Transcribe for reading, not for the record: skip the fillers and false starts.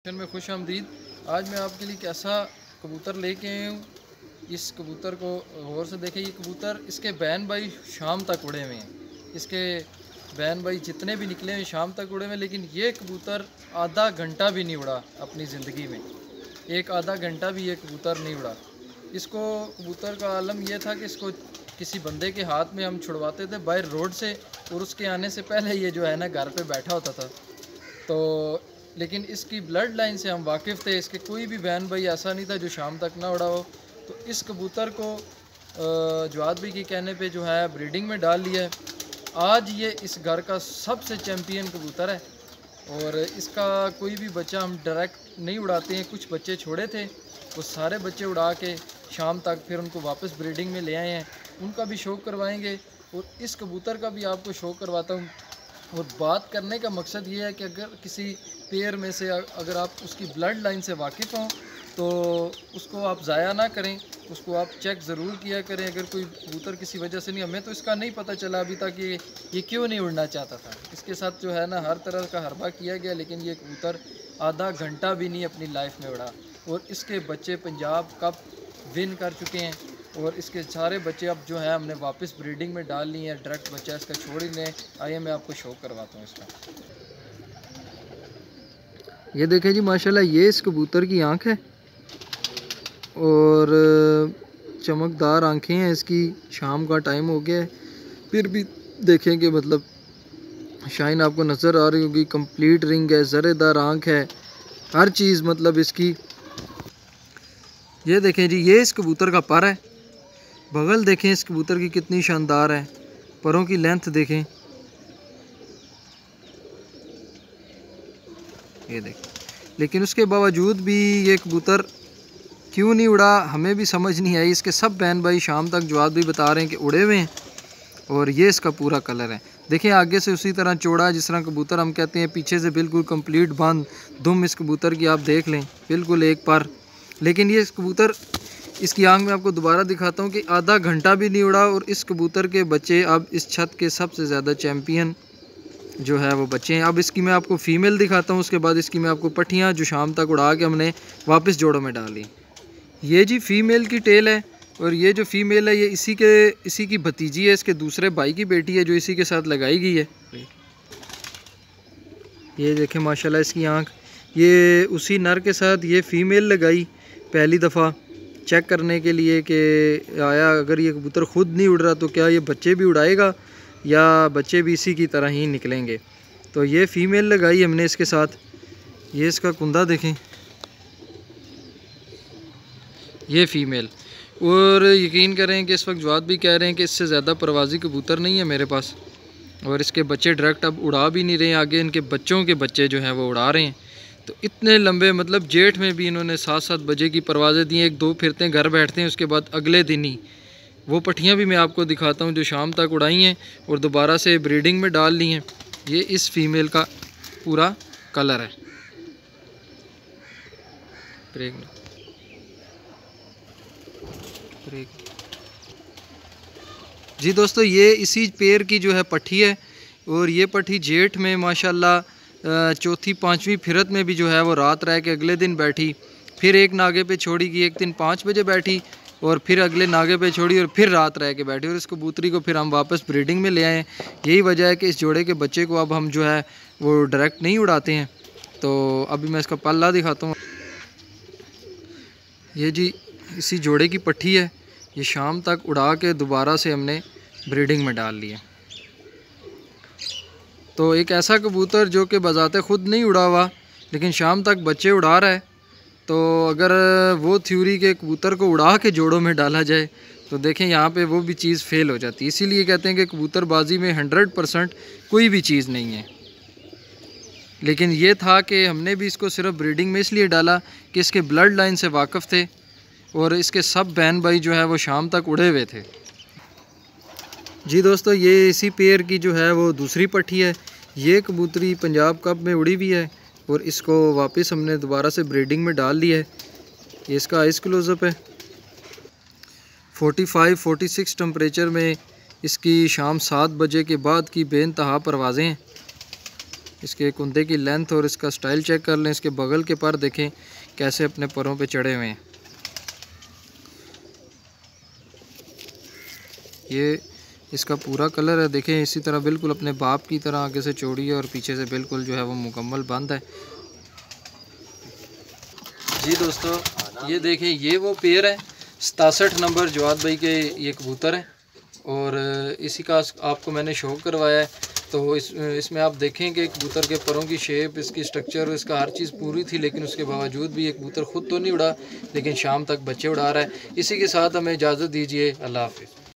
में खुश आमदीद। आज मैं आपके लिए कैसा कबूतर लेके आया हूँ। इस कबूतर को गौर से देखें। ये कबूतर इसके बैन भाई शाम तक उड़े हुए हैं। इसके बैन भाई जितने भी निकले हैं शाम तक उड़े हुए हैं, लेकिन ये कबूतर आधा घंटा भी नहीं उड़ा अपनी ज़िंदगी में। एक आधा घंटा भी ये कबूतर नहीं उड़ा। इसको कबूतर का आलम यह था कि इसको किसी बंदे के हाथ में हम छुड़वाते थे बाहर रोड से, और उसके आने से पहले ये जो है ना घर पे बैठा होता था। तो लेकिन इसकी ब्लड लाइन से हम वाकिफ़ थे। इसके कोई भी बहन भाई ऐसा नहीं था जो शाम तक ना उड़ा हो। तो इस कबूतर को जवाद भाई के कहने पे जो है ब्रीडिंग में डाल लिया है। आज ये इस घर का सबसे चैम्पियन कबूतर है, और इसका कोई भी बच्चा हम डायरेक्ट नहीं उड़ाते हैं। कुछ बच्चे छोड़े थे, वो सारे बच्चे उड़ा के शाम तक फिर उनको वापस ब्रीडिंग में ले आए हैं। उनका भी शौक़ करवाएंगे और इस कबूतर का भी आपको शौक़ करवाता हूँ। और बात करने का मकसद ये है कि अगर किसी पेयर में से अगर आप उसकी ब्लड लाइन से वाकिफ़ हों तो उसको आप ज़ाया ना करें, उसको आप चेक ज़रूर किया करें। अगर कोई कबूतर किसी वजह से नहीं, हमें तो इसका नहीं पता चला अभी तक ये क्यों नहीं उड़ना चाहता था। इसके साथ जो है ना हर तरह का हरबा किया गया, लेकिन ये कबूतर आधा घंटा भी नहीं अपनी लाइफ में उड़ा। और इसके बच्चे पंजाब कप विन कर चुके हैं, और इसके सारे बच्चे अब जो है हमने वापस ब्रीडिंग में डाल लिए हैं। डायरेक्ट बच्चा इसका छोड़ ही लें। आइए मैं आपको शो करवाता हूँ इसका। ये देखें जी माशाल्लाह, ये इस कबूतर की आँख है और चमकदार आँखें हैं इसकी। शाम का टाइम हो गया है, फिर भी देखें कि मतलब शाइन आपको नज़र आ रही होगी। कंप्लीट रिंग है, ज़रेदार आँख है, हर चीज़ मतलब इसकी। ये देखें जी, ये इस कबूतर का पर है। बगल देखें इस कबूतर की कितनी शानदार है। परों की लेंथ देखें, ये देखें। लेकिन उसके बावजूद भी ये कबूतर क्यों नहीं उड़ा हमें भी समझ नहीं आई। इसके सब बहन भाई शाम तक जवाब भी बता रहे हैं कि उड़े हुए हैं, और ये इसका पूरा कलर है। देखें आगे से उसी तरह चौड़ा जिस तरह कबूतर हम कहते हैं, पीछे से बिल्कुल कंप्लीट बंद दुम इस कबूतर की आप देख लें, बिल्कुल एक पर। लेकिन ये कबूतर, इसकी आंख में आपको दोबारा दिखाता हूँ कि आधा घंटा भी नहीं उड़ा। और इस कबूतर के बच्चे अब इस छत के सबसे ज़्यादा चैम्पियन जो है वो बच्चे हैं। अब इसकी मैं आपको फ़ीमेल दिखाता हूँ, उसके बाद इसकी मैं आपको पट्टियाँ जो शाम तक उड़ा के हमने वापस जोड़ों में डाली। ये जी फ़ीमेल की टेल है, और ये जो फ़ीमेल है ये इसी की भतीजी है, इसके दूसरे भाई की बेटी है जो इसी के साथ लगाई गई है। ये देखें माशाल्लाह इसकी आँख। ये उसी नर के साथ ये फ़ीमेल लगाई पहली दफ़ा चेक करने के लिए कि आया अगर ये कबूतर ख़ुद नहीं उड़ रहा तो क्या ये बच्चे भी उड़ाएगा या बच्चे भी इसी की तरह ही निकलेंगे। तो ये फ़ीमेल लगाई हमने इसके साथ। ये इसका कुंदा देखें, ये फ़ीमेल। और यकीन करें कि इस वक्त जवाब भी कह रहे हैं कि इससे ज़्यादा परवाज़ी कबूतर नहीं है मेरे पास, और इसके बच्चे डायरेक्ट अब उड़ा भी नहीं रहे। आगे इनके बच्चों के बच्चे जो हैं वो उड़ा रहे हैं। तो इतने लंबे मतलब जेठ में भी इन्होंने 7-7 बजे की परवाज़ें दी हैं। 1-2 फिरते हैं, घर बैठते हैं, उसके बाद अगले दिन ही वो पट्टियाँ भी मैं आपको दिखाता हूँ जो शाम तक उड़ाई हैं और दोबारा से ब्रीडिंग में डाल ली हैं। ये इस फ़ीमेल का पूरा कलर है। जी दोस्तों, ये इसी पेड़ की जो है पट्टी है, और ये पट्टी जेठ में माशाल्लाह चौथी 5वीं फिरत में भी जो है वो रात रह के अगले दिन बैठी। फिर एक नागे पे छोड़ी कि एक दिन 5 बजे बैठी, और फिर अगले नागे पे छोड़ी और फिर रात रह के बैठी, और इस कबूतरी को फिर हम वापस ब्रीडिंग में ले आए। यही वजह है कि इस जोड़े के बच्चे को अब हम जो है वो डायरेक्ट नहीं उड़ाते हैं। तो अभी मैं इसका पल्ला दिखाता हूँ। ये जी इसी जोड़े की पट्टी है। ये शाम तक उड़ा के दोबारा से हमने ब्रीडिंग में डाल लिया। तो एक ऐसा कबूतर जो कि बज़ाते ख़ुद नहीं उड़ा हुआ लेकिन शाम तक बच्चे उड़ा रहा है, तो अगर वो थ्योरी के कबूतर को उड़ा के जोड़ों में डाला जाए तो देखें यहाँ पे वो भी चीज़ फ़ेल हो जाती है। इसीलिए कहते हैं कि कबूतरबाजी में 100% कोई भी चीज़ नहीं है। लेकिन ये था कि हमने भी इसको सिर्फ ब्रीडिंग में इसलिए डाला कि इसके ब्लड लाइन से वाकिफ़ थे, और इसके सब बहन भाई जो है वो शाम तक उड़े हुए थे। जी दोस्तों, ये इसी पेयर की जो है वो दूसरी पट्टी है। ये कबूतरी पंजाब कप में उड़ी हुई है, और इसको वापस हमने दोबारा से ब्रीडिंग में डाल दिया है। ये इसका आइस क्लोज़अप है। 45-46 टेम्परेचर में इसकी शाम 7 बजे के बाद की बेइंतहा परवाज़ें हैं। इसके कुंदे की लेंथ और इसका स्टाइल चेक कर लें। इसके बगल के पर देखें कैसे अपने परों पे चढ़े हुए हैं। ये इसका पूरा कलर है, देखें इसी तरह बिल्कुल अपने बाप की तरह आगे से चौड़ी है और पीछे से बिल्कुल जो है वो मुकम्मल बंद है। जी दोस्तों, ये देखें ये वो पेयर है 67 नंबर जवाद भाई के ये कबूतर है और इसी का आपको मैंने शो करवाया है। तो इसमें आप देखें कि कबूतर के परों की शेप, इसकी स्ट्रक्चर, इसका हर चीज़ पूरी थी, लेकिन उसके बावजूद भी ये कबूतर ख़ुद तो नहीं उड़ा, लेकिन शाम तक बच्चे उड़ा रहा है। इसी के साथ हमें इजाज़त दीजिए। अल्लाह हाफ़िज़।